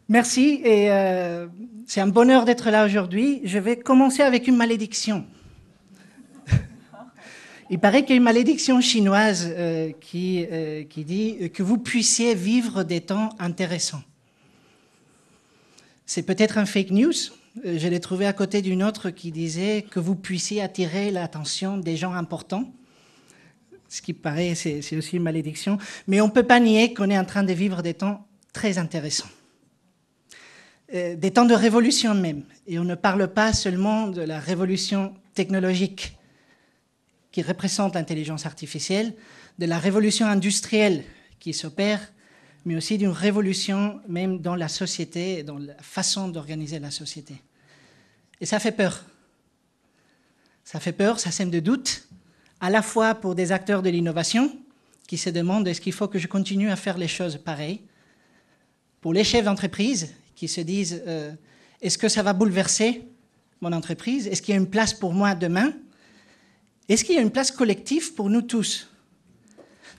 Merci et c'est un bonheur d'être là aujourd'hui. Je vais commencer avec une malédiction. Il paraît qu'il y a une malédiction chinoise qui dit que vous puissiez vivre des temps intéressants. C'est peut-être un fake news. Je l'ai trouvé à côté d'une autre qui disait que vous puissiez attirer l'attention des gens importants. Ce qui paraît, c'est aussi une malédiction. Mais on ne peut pas nier qu'on est en train de vivre des temps très intéressants. Des temps de révolution même. Et on ne parle pas seulement de la révolution technologique qui représente l'intelligence artificielle, de la révolution industrielle qui s'opère, mais aussi d'une révolution même dans la société, dans la façon d'organiser la société. Et ça fait peur. Ça fait peur, ça sème de doute, à la fois pour des acteurs de l'innovation qui se demandent est-ce qu'il faut que je continue à faire les choses pareilles, pour les chefs d'entreprise qui se disent est-ce que ça va bouleverser mon entreprise? Est-ce qu'il y a une place pour moi demain? Est-ce qu'il y a une place collective pour nous tous?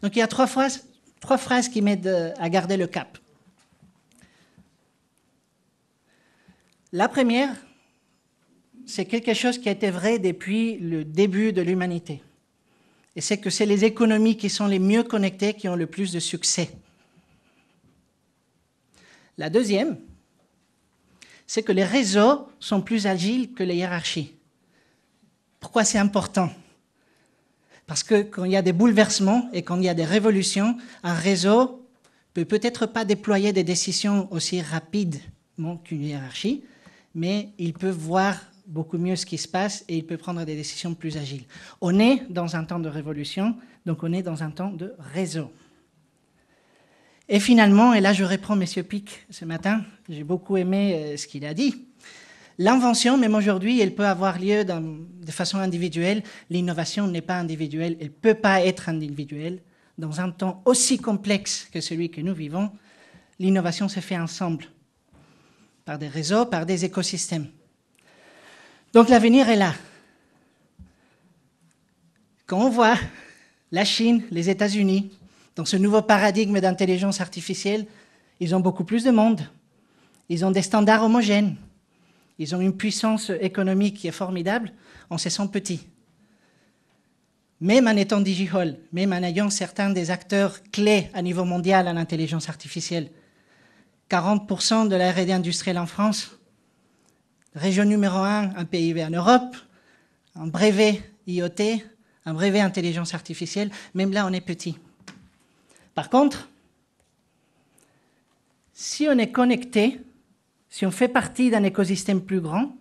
Donc il y a trois phrases qui m'aident à garder le cap. La première, c'est quelque chose qui a été vrai depuis le début de l'humanité. Et c'est que c'est les économies qui sont les mieux connectées qui ont le plus de succès. La deuxième, c'est que les réseaux sont plus agiles que les hiérarchies. Pourquoi c'est important? Parce que quand il y a des bouleversements et quand il y a des révolutions, un réseau peut peut-être pas déployer des décisions aussi rapidement qu'une hiérarchie, mais il peut voir beaucoup mieux ce qui se passe et il peut prendre des décisions plus agiles. On est dans un temps de révolution, donc on est dans un temps de réseau. Et finalement, et là je reprends M. Pic ce matin, j'ai beaucoup aimé ce qu'il a dit, l'invention, même aujourd'hui, elle peut avoir lieu de façon individuelle. L'innovation n'est pas individuelle, elle ne peut pas être individuelle. Dans un temps aussi complexe que celui que nous vivons, l'innovation se fait ensemble, par des réseaux, par des écosystèmes. Donc l'avenir est là. Quand on voit la Chine, les États-Unis, dans ce nouveau paradigme d'intelligence artificielle, ils ont beaucoup plus de monde, ils ont des standards homogènes, ils ont une puissance économique qui est formidable, on se sent petit. Même en étant digital, même en ayant certains des acteurs clés à niveau mondial en intelligence artificielle, 40% de la R&D industrielle en France, région numéro 1 en PIB en Europe, un brevet IoT, un brevet intelligence artificielle, même là on est petit. Par contre, si on est connecté, si on fait partie d'un écosystème plus grand,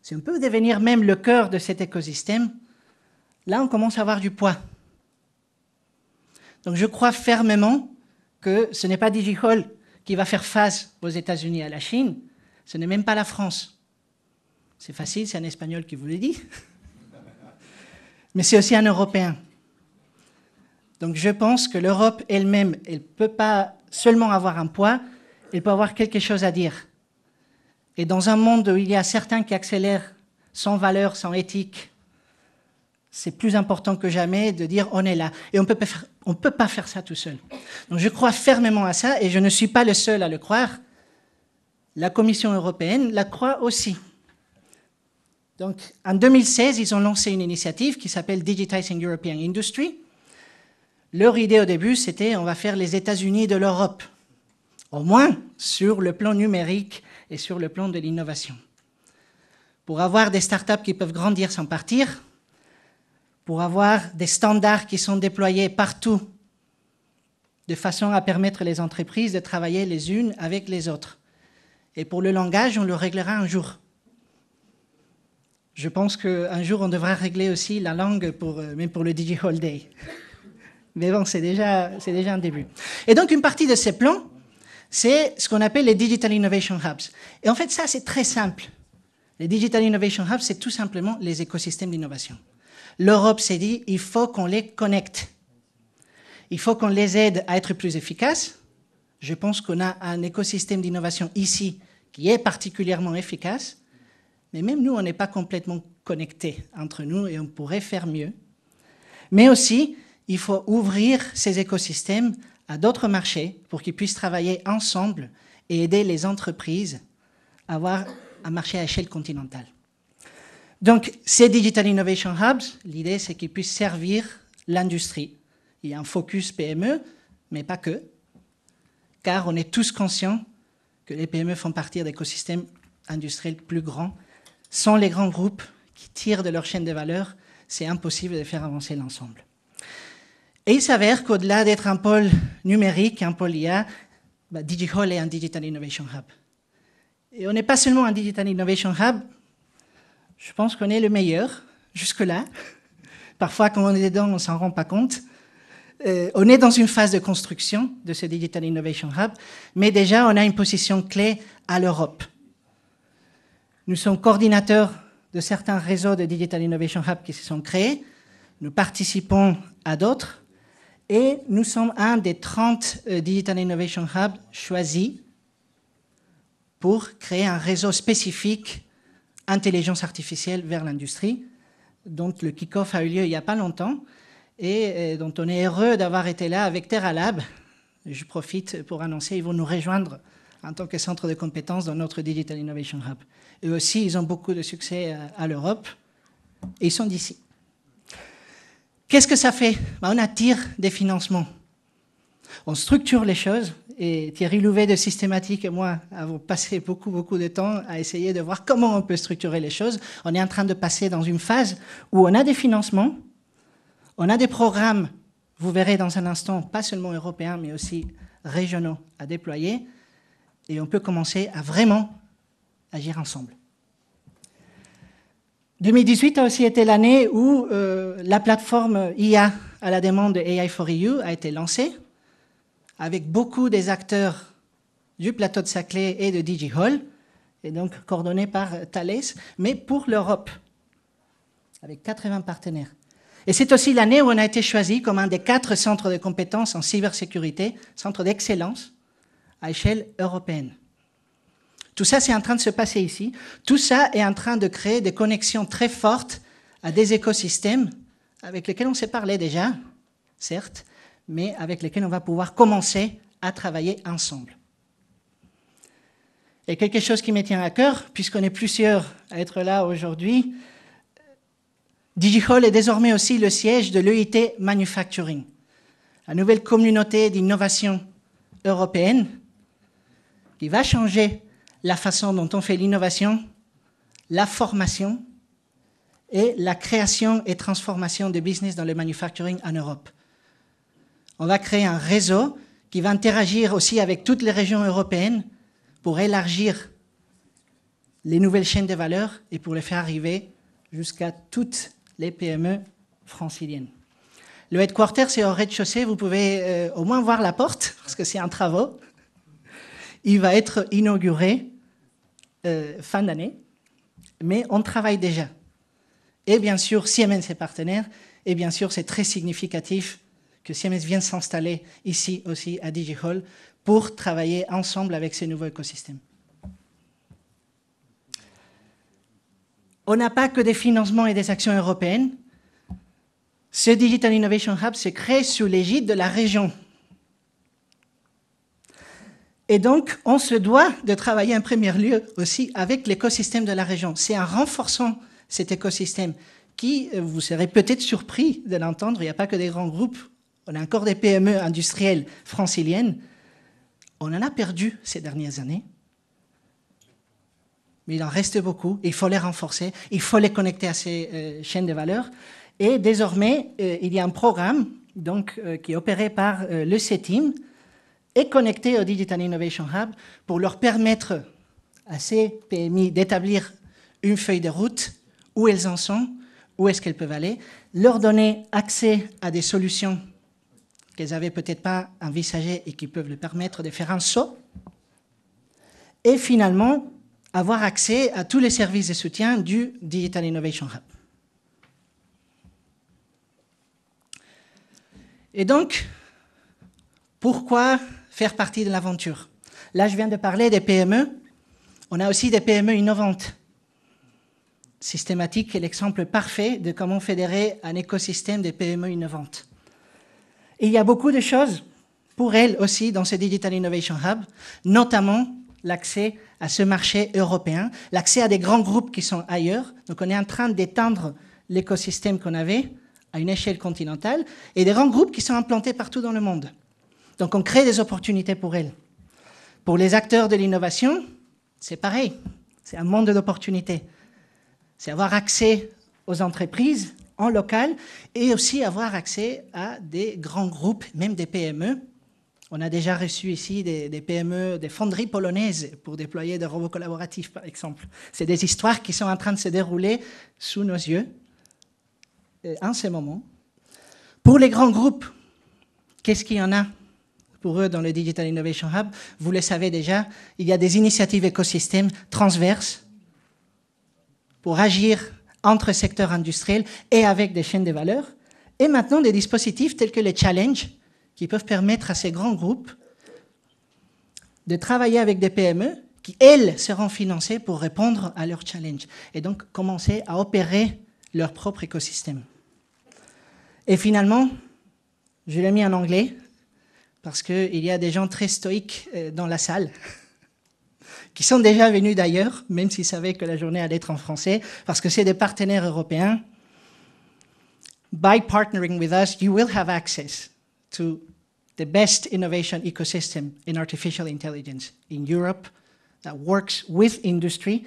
si on peut devenir même le cœur de cet écosystème, là on commence à avoir du poids. Donc je crois fermement que ce n'est pas Digital qui va faire face aux États-Unis et à la Chine, ce n'est même pas la France. C'est facile, c'est un Espagnol qui vous le dit. Mais c'est aussi un Européen. Donc je pense que l'Europe elle-même, elle ne peut pas seulement avoir un poids, elle peut avoir quelque chose à dire. Et dans un monde où il y a certains qui accélèrent sans valeur, sans éthique, c'est plus important que jamais de dire on est là. Et on ne peut pas faire ça tout seul. Donc je crois fermement à ça et je ne suis pas le seul à le croire. La Commission européenne la croit aussi. Donc en 2016, ils ont lancé une initiative qui s'appelle Digitizing European Industry. Leur idée au début, c'était on va faire les États-Unis de l'Europe, au moins sur le plan numérique et sur le plan de l'innovation. Pour avoir des startups qui peuvent grandir sans partir, pour avoir des standards qui sont déployés partout, de façon à permettre les entreprises de travailler les unes avec les autres. Et pour le langage, on le réglera un jour. Je pense qu'un jour, on devra régler aussi la langue, même pour le Digital Day. Mais bon, c'est déjà un début. Et donc, une partie de ces plans, c'est ce qu'on appelle les Digital Innovation Hubs. Et en fait, ça, c'est très simple. Les Digital Innovation Hubs, c'est tout simplement les écosystèmes d'innovation. L'Europe s'est dit, il faut qu'on les connecte. Il faut qu'on les aide à être plus efficaces. Je pense qu'on a un écosystème d'innovation ici qui est particulièrement efficace. Mais même nous, on n'est pas complètement connectés entre nous et on pourrait faire mieux. Mais aussi, il faut ouvrir ces écosystèmes à d'autres marchés pour qu'ils puissent travailler ensemble et aider les entreprises à avoir un marché à échelle continentale. Donc, ces Digital Innovation Hubs, l'idée, c'est qu'ils puissent servir l'industrie. Il y a un focus PME, mais pas que, car on est tous conscients que les PME font partie d'écosystèmes industriels plus grands. Sans les grands groupes qui tirent de leur chaîne de valeur, c'est impossible de faire avancer l'ensemble. Et il s'avère qu'au-delà d'être un pôle numérique, un pôle IA, DigiHall est un Digital Innovation Hub. Et on n'est pas seulement un Digital Innovation Hub, je pense qu'on est le meilleur, jusque-là. Parfois, quand on est dedans, on ne s'en rend pas compte. On est dans une phase de construction de ce Digital Innovation Hub, mais déjà, on a une position clé à l'Europe. Nous sommes coordinateurs de certains réseaux de Digital Innovation Hub qui se sont créés. Nous participons à d'autres. Et nous sommes un des 30 Digital Innovation Hubs choisis pour créer un réseau spécifique intelligence artificielle vers l'industrie, dont le kick-off a eu lieu il n'y a pas longtemps et dont on est heureux d'avoir été là avec TerraLab. Je profite pour annoncer, ils vont nous rejoindre en tant que centre de compétences dans notre Digital Innovation Hub. Eux aussi, ils ont beaucoup de succès à l'Europe et ils sont d'ici. Qu'est-ce que ça fait? On attire des financements. On structure les choses et Thierry Louvet de Systématique et moi avons passé beaucoup de temps à essayer de voir comment on peut structurer les choses. On est en train de passer dans une phase où on a des financements, on a des programmes, vous verrez dans un instant, pas seulement européens mais aussi régionaux à déployer et on peut commencer à vraiment agir ensemble. 2018 a aussi été l'année où la plateforme IA à la demande de AI4EU a été lancée, avec beaucoup des acteurs du plateau de Saclay et de DigiHall, et donc coordonnée par Thales, mais pour l'Europe, avec 80 partenaires. Et c'est aussi l'année où on a été choisi comme un des 4 centres de compétences en cybersécurité, centre d'excellence, à échelle européenne. Tout ça, c'est en train de se passer ici. Tout ça est en train de créer des connexions très fortes à des écosystèmes avec lesquels on s'est parlé déjà, certes, mais avec lesquels on va pouvoir commencer à travailler ensemble. Et quelque chose qui me tient à cœur, puisqu'on est plusieurs à être là aujourd'hui, DigiHall est désormais aussi le siège de l'EIT Manufacturing, la nouvelle communauté d'innovation européenne qui va changer la façon dont on fait l'innovation, la formation et la création et transformation de business dans le manufacturing en Europe. On va créer un réseau qui va interagir aussi avec toutes les régions européennes pour élargir les nouvelles chaînes de valeur et pour les faire arriver jusqu'à toutes les PME franciliennes. Le headquarter, c'est au rez-de-chaussée, vous pouvez au moins voir la porte, parce que c'est en travaux. Il va être inauguré fin d'année, mais on travaille déjà. Et bien sûr, Siemens est partenaire, et bien sûr, c'est très significatif que Siemens vienne s'installer ici aussi à DigiHall pour travailler ensemble avec ces nouveaux écosystèmes. On n'a pas que des financements et des actions européennes. Ce Digital Innovation Hub se crée sous l'égide de la région. Et donc, on se doit de travailler en premier lieu aussi avec l'écosystème de la région. C'est en renforçant cet écosystème qui, vous serez peut-être surpris de l'entendre, il n'y a pas que des grands groupes, on a encore des PME industrielles franciliennes. On en a perdu ces dernières années, mais il en reste beaucoup, il faut les renforcer, il faut les connecter à ces chaînes de valeur. Et désormais, il y a un programme donc, qui est opéré par le CETIM, et connecté au Digital Innovation Hub pour leur permettre à ces PMI d'établir une feuille de route, où elles en sont, où est-ce qu'elles peuvent aller, leur donner accès à des solutions qu'elles n'avaient peut-être pas envisagées et qui peuvent leur permettre de faire un saut, et finalement avoir accès à tous les services de soutien du Digital Innovation Hub. Et donc, pourquoi faire partie de l'aventure? Là, je viens de parler des PME. On a aussi des PME innovantes. Systématique est l'exemple parfait de comment fédérer un écosystème de PME innovantes. Et il y a beaucoup de choses pour elles aussi dans ce Digital Innovation Hub, notamment l'accès à ce marché européen, l'accès à des grands groupes qui sont ailleurs. Donc on est en train d'étendre l'écosystème qu'on avait à une échelle continentale, et des grands groupes qui sont implantés partout dans le monde. Donc on crée des opportunités pour elles. Pour les acteurs de l'innovation, c'est pareil, c'est un monde d'opportunités. C'est avoir accès aux entreprises en local et aussi avoir accès à des grands groupes, même des PME. On a déjà reçu ici des PME, des fonderies polonaises pour déployer des robots collaboratifs, par exemple. C'est des histoires qui sont en train de se dérouler sous nos yeux en ce moment. Pour les grands groupes, qu'est-ce qu'il y en a pour eux dans le Digital Innovation Hub? Vous le savez déjà, il y a des initiatives écosystèmes transverses pour agir entre secteurs industriels et avec des chaînes de valeur. Et maintenant, des dispositifs tels que les challenges qui peuvent permettre à ces grands groupes de travailler avec des PME qui, elles, seront financées pour répondre à leurs challenges et donc commencer à opérer leur propre écosystème. Et finalement, je l'ai mis en anglais parce qu'il y a des gens très stoïques dans la salle qui sont déjà venus d'ailleurs, même s'ils savaient que la journée allait être en français, parce que c'est des partenaires européens. By partnering with us, you will have access to the best innovation ecosystem in artificial intelligence in Europe that works with industry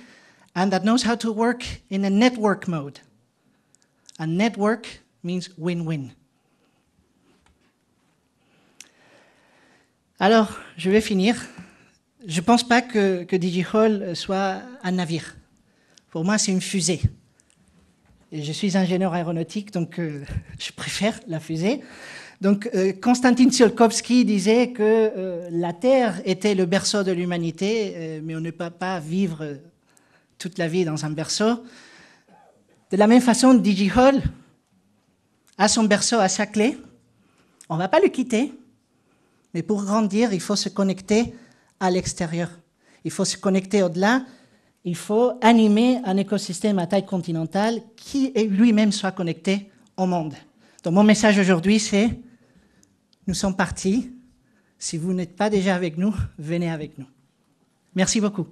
and that knows how to work in a network mode. A network means win-win. Alors, je vais finir. Je ne pense pas que DigiHall soit un navire. Pour moi, c'est une fusée. Et je suis ingénieur aéronautique, donc je préfère la fusée. Donc, Konstantin Tsiolkovsky disait que la Terre était le berceau de l'humanité, mais on ne peut pas vivre toute la vie dans un berceau. De la même façon, DigiHall a son berceau à Saclay. On ne va pas le quitter, mais pour grandir, il faut se connecter à l'extérieur. Il faut se connecter au-delà. Il faut animer un écosystème à taille continentale qui lui-même soit connecté au monde. Donc mon message aujourd'hui, c'est nous sommes partis. Si vous n'êtes pas déjà avec nous, venez avec nous. Merci beaucoup.